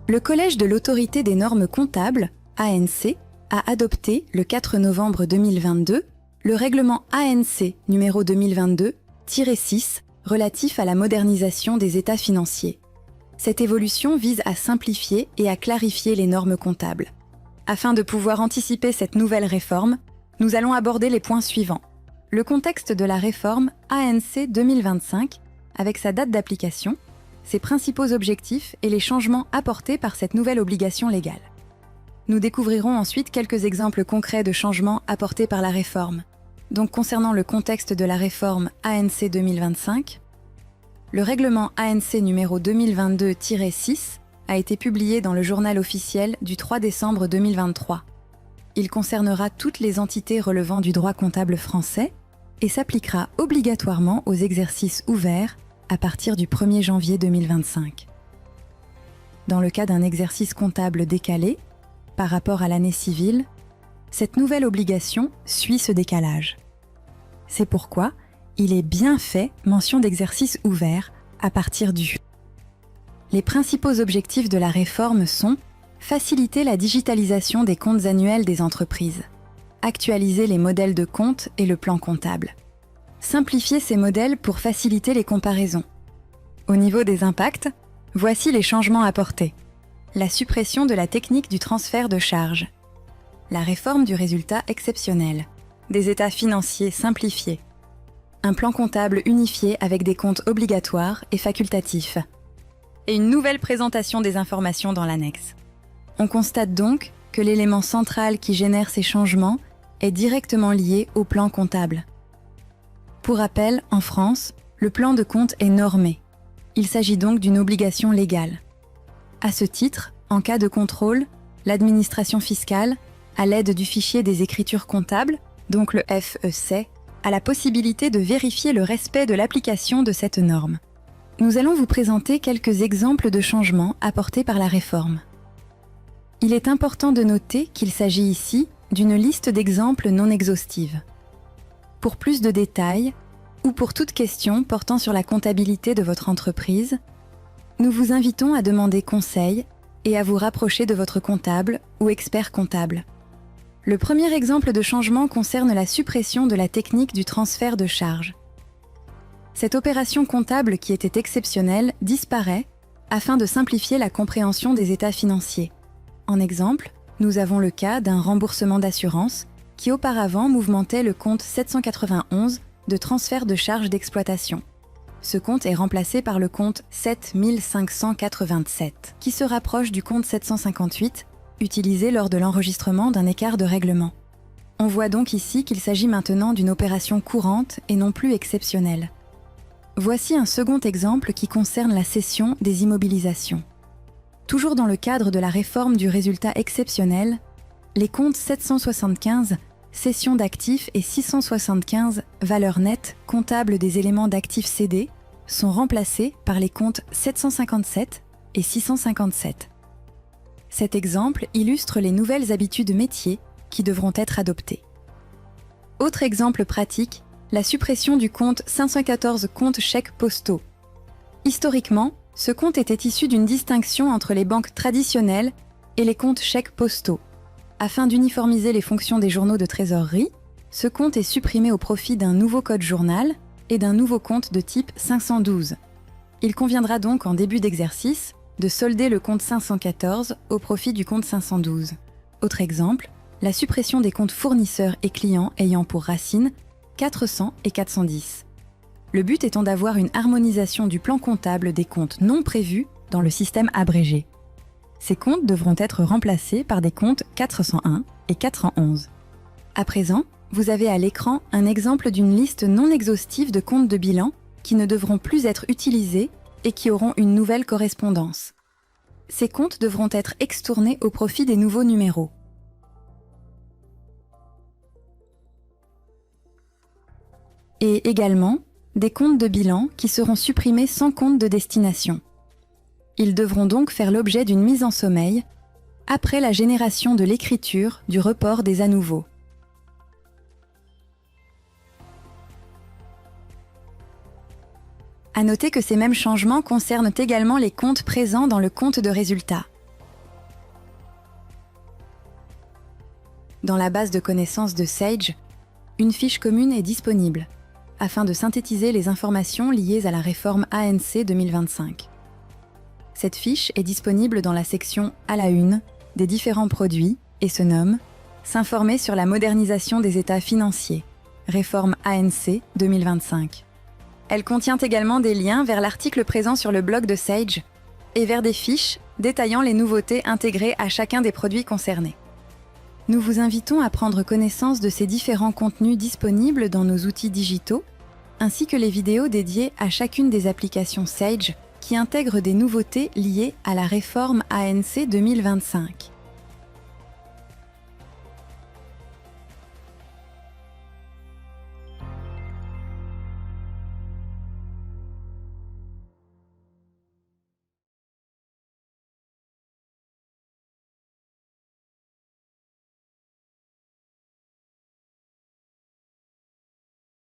Le Collège de l'Autorité des normes comptables, ANC, a adopté le 4 novembre 2022 le règlement ANC numéro 2022-6 relatif à la modernisation des états financiers. Cette évolution vise à simplifier et à clarifier les normes comptables. Afin de pouvoir anticiper cette nouvelle réforme, nous allons aborder les points suivants. Le contexte de la réforme ANC 2025, avec sa date d'application, ses principaux objectifs et les changements apportés par cette nouvelle obligation légale. Nous découvrirons ensuite quelques exemples concrets de changements apportés par la réforme. Donc concernant le contexte de la réforme ANC 2025, le règlement ANC numéro 2022-6 a été publié dans le journal officiel du 3 décembre 2023. Il concernera toutes les entités relevant du droit comptable français et s'appliquera obligatoirement aux exercices ouverts à partir du 1er janvier 2025. Dans le cas d'un exercice comptable décalé, par rapport à l'année civile, cette nouvelle obligation suit ce décalage. C'est pourquoi il est bien fait mention d'exercice ouvert à partir du. Les principaux objectifs de la réforme sont faciliter la digitalisation des comptes annuels des entreprises, actualiser les modèles de compte et le plan comptable, simplifier ces modèles pour faciliter les comparaisons. Au niveau des impacts, voici les changements apportés. La suppression de la technique du transfert de charges, la réforme du résultat exceptionnel, des états financiers simplifiés, un plan comptable unifié avec des comptes obligatoires et facultatifs, et une nouvelle présentation des informations dans l'annexe. On constate donc que l'élément central qui génère ces changements est directement lié au plan comptable. Pour rappel, en France, le plan de compte est normé. Il s'agit donc d'une obligation légale. À ce titre, en cas de contrôle, l'administration fiscale, à l'aide du fichier des écritures comptables, donc le FEC, a la possibilité de vérifier le respect de l'application de cette norme. Nous allons vous présenter quelques exemples de changements apportés par la réforme. Il est important de noter qu'il s'agit ici d'une liste d'exemples non exhaustive. Pour plus de détails, ou pour toute question portant sur la comptabilité de votre entreprise, nous vous invitons à demander conseil et à vous rapprocher de votre comptable ou expert comptable. Le premier exemple de changement concerne la suppression de la technique du transfert de charges. Cette opération comptable qui était exceptionnelle disparaît afin de simplifier la compréhension des états financiers. En exemple, nous avons le cas d'un remboursement d'assurance qui auparavant mouvementait le compte 791 de transfert de charges d'exploitation. Ce compte est remplacé par le compte 7587, qui se rapproche du compte 758, utilisé lors de l'enregistrement d'un écart de règlement. On voit donc ici qu'il s'agit maintenant d'une opération courante et non plus exceptionnelle. Voici un second exemple qui concerne la cession des immobilisations. Toujours dans le cadre de la réforme du résultat exceptionnel, les comptes 775, cession d'actifs et 675, valeur nette comptable des éléments d'actifs cédés, sont remplacés par les comptes 757 et 657. Cet exemple illustre les nouvelles habitudes métiers qui devront être adoptées. Autre exemple pratique, la suppression du compte 514 comptes chèques postaux. Historiquement, ce compte était issu d'une distinction entre les banques traditionnelles et les comptes chèques postaux. Afin d'uniformiser les fonctions des journaux de trésorerie, ce compte est supprimé au profit d'un nouveau code journal et d'un nouveau compte de type 512. Il conviendra donc en début d'exercice de solder le compte 514 au profit du compte 512. Autre exemple, la suppression des comptes fournisseurs et clients ayant pour racine 400 et 410. Le but étant d'avoir une harmonisation du plan comptable des comptes non prévus dans le système abrégé. Ces comptes devront être remplacés par des comptes 401 et 411. À présent, vous avez à l'écran un exemple d'une liste non exhaustive de comptes de bilan qui ne devront plus être utilisés et qui auront une nouvelle correspondance. Ces comptes devront être extournés au profit des nouveaux numéros. Et également, des comptes de bilan qui seront supprimés sans compte de destination. Ils devront donc faire l'objet d'une mise en sommeil après la génération de l'écriture du report des à nouveaux. À noter que ces mêmes changements concernent également les comptes présents dans le compte de résultat. dans la base de connaissances de Sage, une fiche commune est disponible afin de synthétiser les informations liées à la réforme ANC 2025. Cette fiche est disponible dans la section « À la une » des différents produits et se nomme « S'informer sur la modernisation des états financiers, réforme ANC 2025 ». Elle contient également des liens vers l'article présent sur le blog de Sage et vers des fiches détaillant les nouveautés intégrées à chacun des produits concernés. Nous vous invitons à prendre connaissance de ces différents contenus disponibles dans nos outils digitaux, ainsi que les vidéos dédiées à chacune des applications Sage qui intègrent des nouveautés liées à la réforme ANC 2025.